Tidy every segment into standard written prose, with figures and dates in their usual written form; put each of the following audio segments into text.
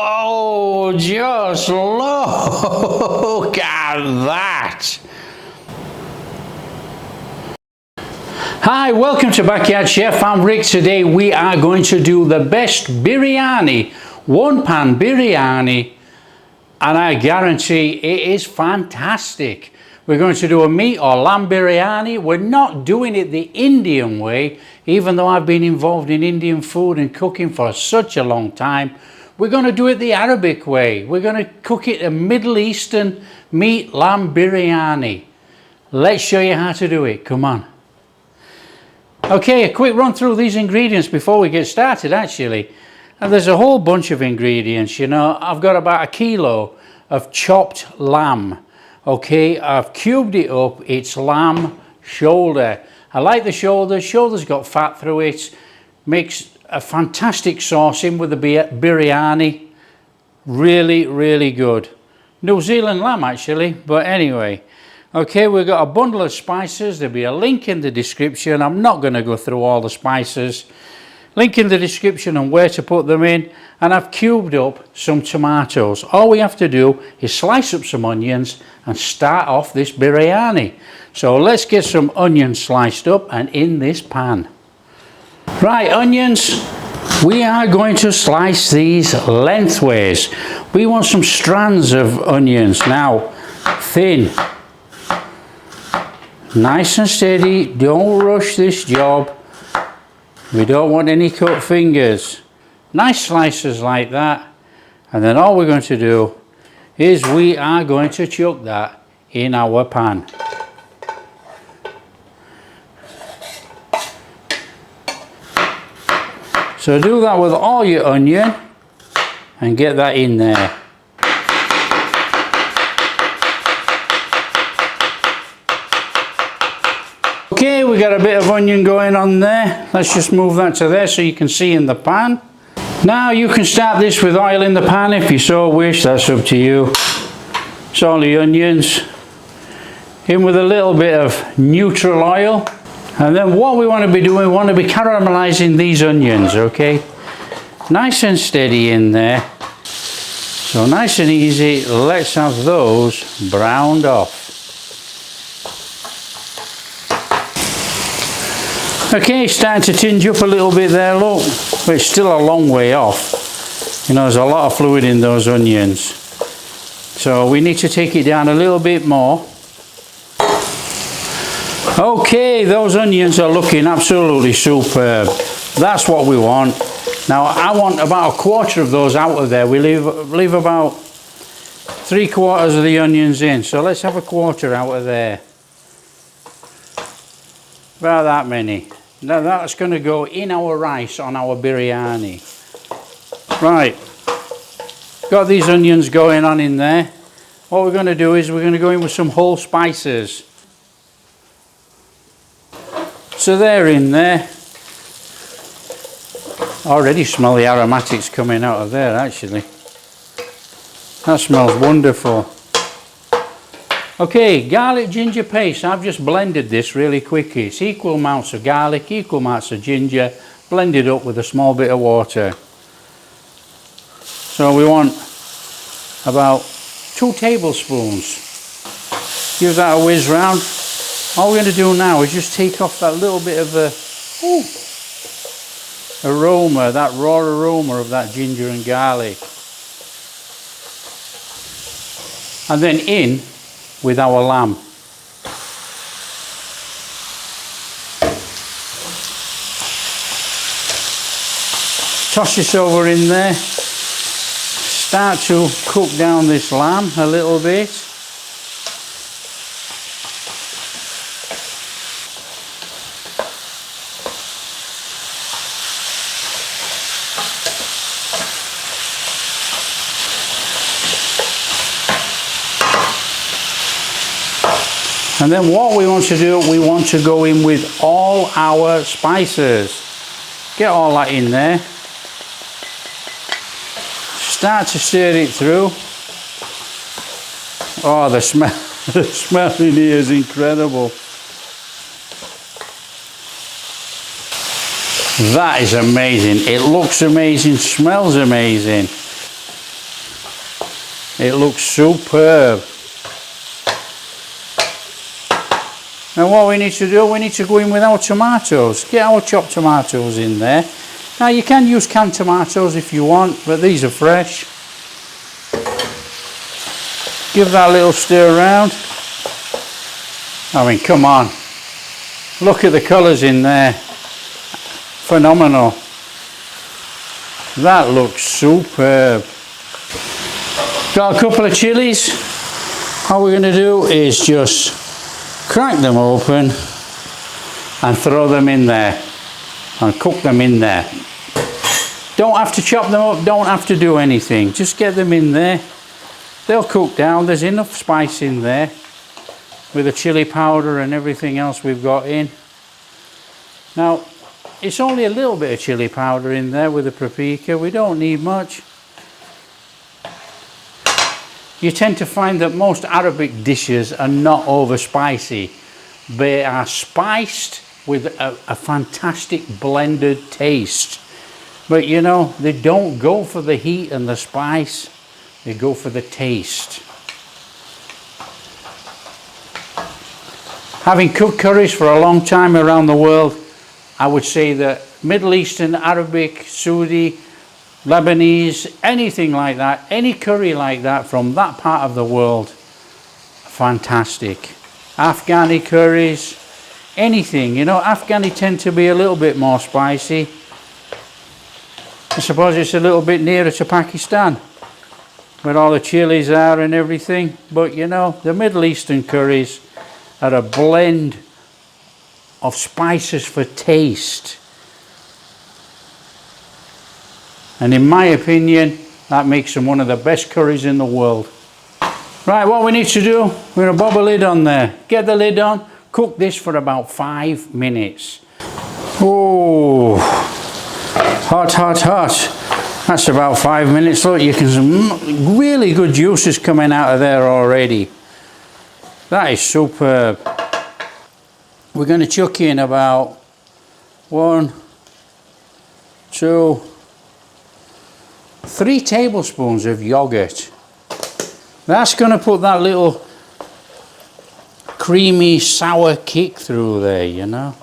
Oh, just look at that. Hi, welcome to Backyard Chef. I'm Rick. Today we are going to do the best biryani, one pan biryani, and I guarantee it is fantastic. We're going to do a meat or lamb biryani. We're not doing it the Indian way, even though I've been involved in Indian food and cooking for such a long time. We're going to do it the Arabic way. We're going to cook it a Middle Eastern meat lamb biryani. Let's show you how to do it. Come on. Okay, a quick run through these ingredients before we get started actually. And there's a whole bunch of ingredients, you know. I've got about 1 kilo of chopped lamb. Okay, I've cubed it up. It's lamb shoulder. I like the shoulder. Shoulder's got fat through it. Makes a fantastic sauce in with the biryani. Really, really good. New Zealand lamb actually, but anyway. Okay, we've got a bundle of spices. There'll be a link in the description. I'm not going to go through all the spices. Link in the description on where to put them in. And I've cubed up some tomatoes. All we have to do is slice up some onions and start off this biryani. So let's get some onions sliced up and in this pan. Right, onions. We are going to slice these lengthways. We want some strands of onions. Now, thin. Nice and steady. Don't rush this job. We don't want any cut fingers. Nice slices like that. And then all we're going to do is we are going to chuck that in our pan. So do that with all your onion and get that in there. Okay, we got a bit of onion going on there. Let's just move that to there so you can see in the pan. Now you can start this with oil in the pan if you so wish, that's up to you. It's all the onions. In with a little bit of neutral oil. And then what we want to be doing, we want to be caramelizing these onions, okay? Nice and steady in there. So nice and easy, let's have those browned off. Okay, starting to tinge up a little bit there, look. But it's still a long way off. You know, there's a lot of fluid in those onions. So we need to take it down a little bit more. Okay, those onions are looking absolutely superb. That's what we want. Now, I want about 1/4 of those out of there. We leave about 3/4 of the onions in. So let's have 1/4 out of there. About that many. Now that's going to go in our rice on our biryani. Right, got these onions going on in there. What we're going to do is we're going to go in with some whole spices. So they're in there. Already smell the aromatics coming out of there actually. That smells wonderful. Okay, garlic ginger paste. I've just blended this really quickly. It's equal amounts of garlic, equal amounts of ginger, blended up with a small bit of water. So we want about 2 tablespoons. Give that a whiz round. All we're going to do now is just take off that little bit of the aroma, that raw aroma of that ginger and garlic. And then in with our lamb. Toss this over in there. Start to cook down this lamb a little bit. And then what we want to do, we want to go in with all our spices. Get all that in there. Start to stir it through. Oh, the smell, the smell in here is incredible. That is amazing. It looks amazing, smells amazing. It looks superb. And what we need to do, we need to go in with our tomatoes. Get our chopped tomatoes in there. Now you can use canned tomatoes if you want, but these are fresh. Give that a little stir around. I mean, come on. Look at the colours in there. Phenomenal. That looks superb. Got a couple of chilies. All we're going to do is just crack them open and throw them in there and cook them in there. Don't have to chop them up, don't have to do anything. Just get them in there. They'll cook down. There's enough spice in there with the chili powder and everything else we've got in. Now, it's only a little bit of chili powder in there with the paprika. We don't need much. You tend to find that most Arabic dishes are not over spicy. They are spiced with a fantastic blended taste. But you know, they don't go for the heat and the spice. They go for the taste. Having cooked curries for a long time around the world, I would say that Middle Eastern, Arabic, Saudi, Lebanese, anything like that, any curry like that from that part of the world, fantastic. Afghani curries, anything, you know, Afghani tend to be a little bit more spicy. I suppose it's a little bit nearer to Pakistan, where all the chilies are and everything, but you know, the Middle Eastern curries are a blend of spices for taste. And in my opinion, that makes them one of the best curries in the world. Right, what we need to do, we're going to bob a lid on there. Get the lid on, cook this for about 5 minutes. Oh, hot, hot, hot. That's about 5 minutes. Look, you can some really good juices coming out of there already. That is superb. We're going to chuck in about 1, 2, 3 tablespoons of yogurt. That's going to put that little creamy sour kick through there, you know.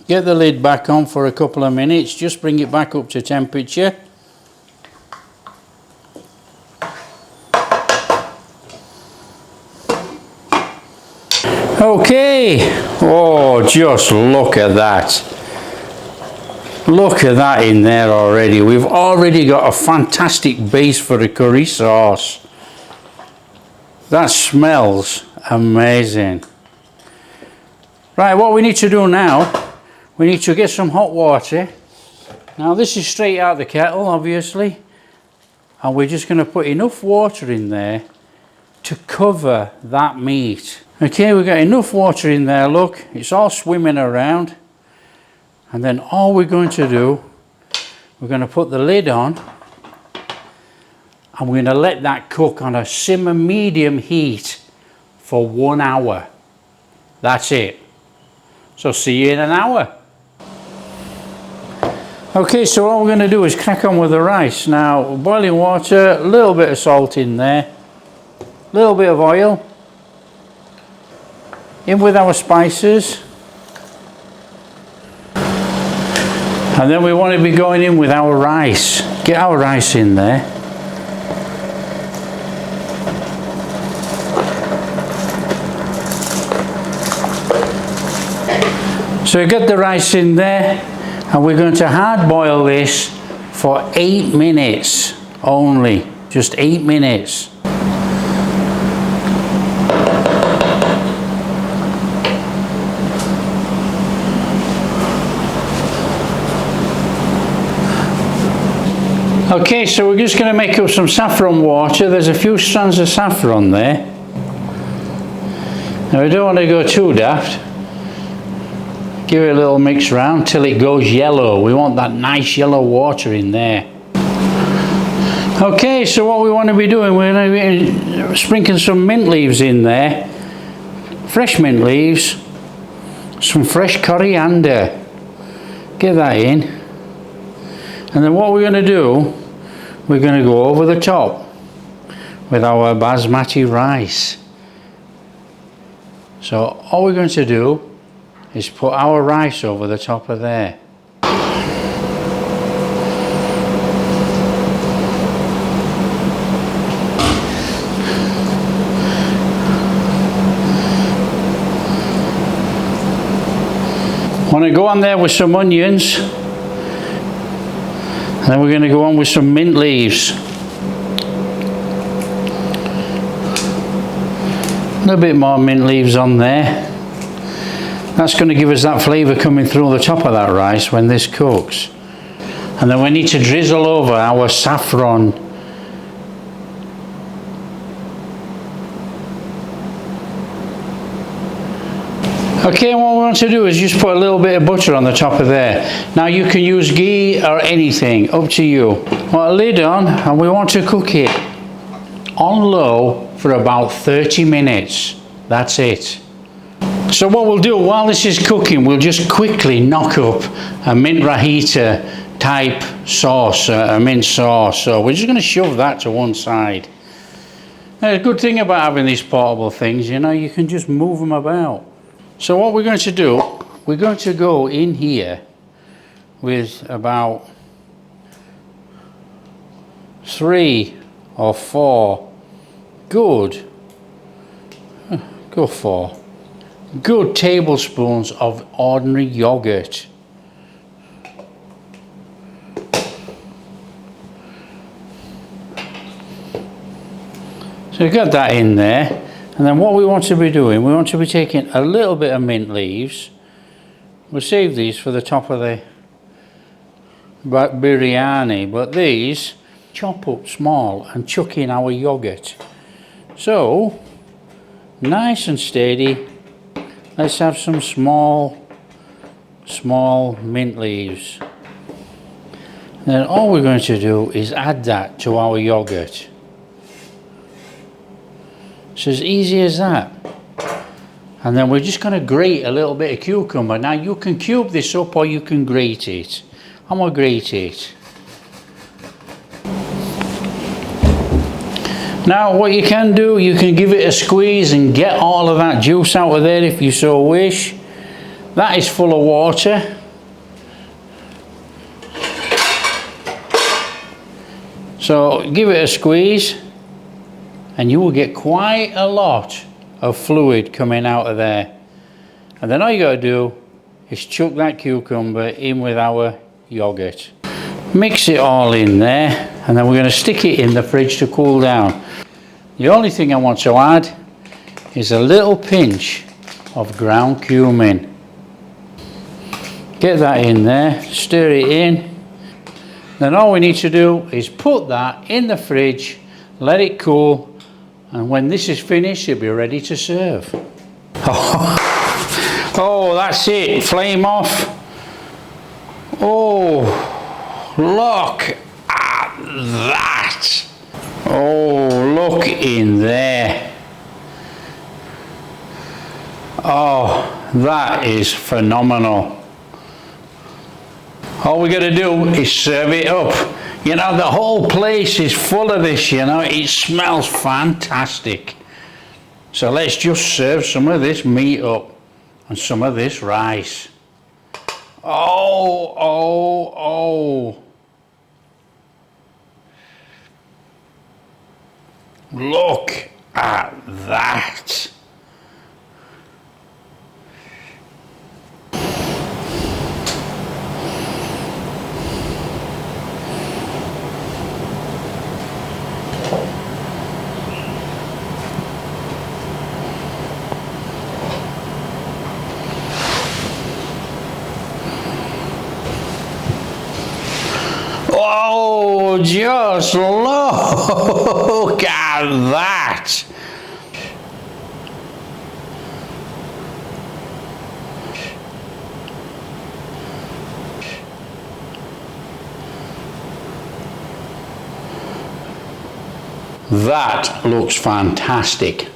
Get the lid back on for a couple of minutes, just bring it back up to temperature. Okay, oh, just look at that. Look at that in there already. We've already got a fantastic base for the curry sauce. That smells amazing. Right, what we need to do now, we need to get some hot water. Now this is straight out the kettle, obviously. And we're just going to put enough water in there to cover that meat. Okay, we've got enough water in there, look. It's all swimming around. And then all we're going to do, we're going to put the lid on and we're going to let that cook on a simmer medium heat for 1 hour. That's it. So see you in an hour. Okay, so what we're going to do is crack on with the rice. Now, boiling water, a little bit of salt in there, a little bit of oil. In with our spices. And then we want to be going in with our rice. Get our rice in there. So get the rice in there, and we're going to hard boil this for 8 minutes only. Just 8 minutes. Okay, so we're just going to make up some saffron water. There's a few strands of saffron there. Now we don't want to go too daft. Give it a little mix round till it goes yellow. We want that nice yellow water in there. Okay, so what we want to be doing, we're going to be sprinkling some mint leaves in there. Fresh mint leaves. Some fresh coriander. Get that in. And then what we're going to do, we're going to go over the top with our basmati rice. So all we're going to do is put our rice over the top of there. Want to go on there with some onions, and then we're going to go on with some mint leaves. A little bit more mint leaves on there. That's going to give us that flavour coming through the top of that rice when this cooks. And then we need to drizzle over our saffron. Okay, what we want to do is just put a little bit of butter on the top of there. Now you can use ghee or anything, up to you. Put a lid on, and we want to cook it on low for about 30 minutes. That's it. So what we'll do while this is cooking, we'll just quickly knock up a mint raita type sauce, a mint sauce. So we're just going to shove that to one side. Now, the good thing about having these portable things, you know, you can just move them about. So what we're going to do, we're going to go in here with about 3 or 4 good tablespoons of ordinary yogurt. So we've got that in there. And then what we want to be doing, we want to be taking a little bit of mint leaves. We'll save these for the top of the biryani, but these chop up small and chuck in our yogurt. So, nice and steady, let's have some small mint leaves. And then all we're going to do is add that to our yogurt. It's as easy as that. And then we're just going to grate a little bit of cucumber. Now you can cube this up or you can grate it. I'm going to grate it. Now what you can do, you can give it a squeeze and get all of that juice out of there if you so wish. That is full of water. So give it a squeeze, and you will get quite a lot of fluid coming out of there. And then all you got to do is chuck that cucumber in with our yogurt. Mix it all in there, and then we're going to stick it in the fridge to cool down. The only thing I want to add is a little pinch of ground cumin. Get that in there, stir it in. Then all we need to do is put that in the fridge, let it cool, and when this is finished, it'll be ready to serve. Oh, that's it. Flame off. Oh, look at that. Oh, look in there. Oh, that is phenomenal. All we got to do is serve it up. You know, the whole place is full of this, you know, it smells fantastic. So let's just serve some of this meat up and some of this rice. Oh, oh, oh. Look at that. Oh, just look at that. That looks fantastic.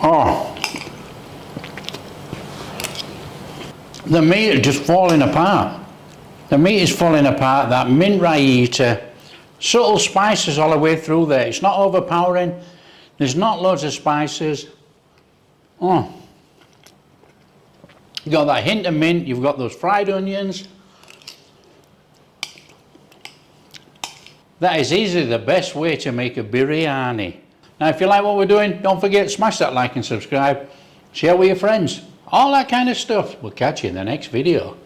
Oh, the meat is just falling apart. The meat is falling apart. That mint raita Subtle spices all the way through there. It's not overpowering. There's not loads of spices. Oh. You've got that hint of mint. You've got those fried onions. That is easily the best way to make a biryani. Now, if you like what we're doing, don't forget to smash that like and subscribe. Share with your friends. All that kind of stuff. We'll catch you in the next video.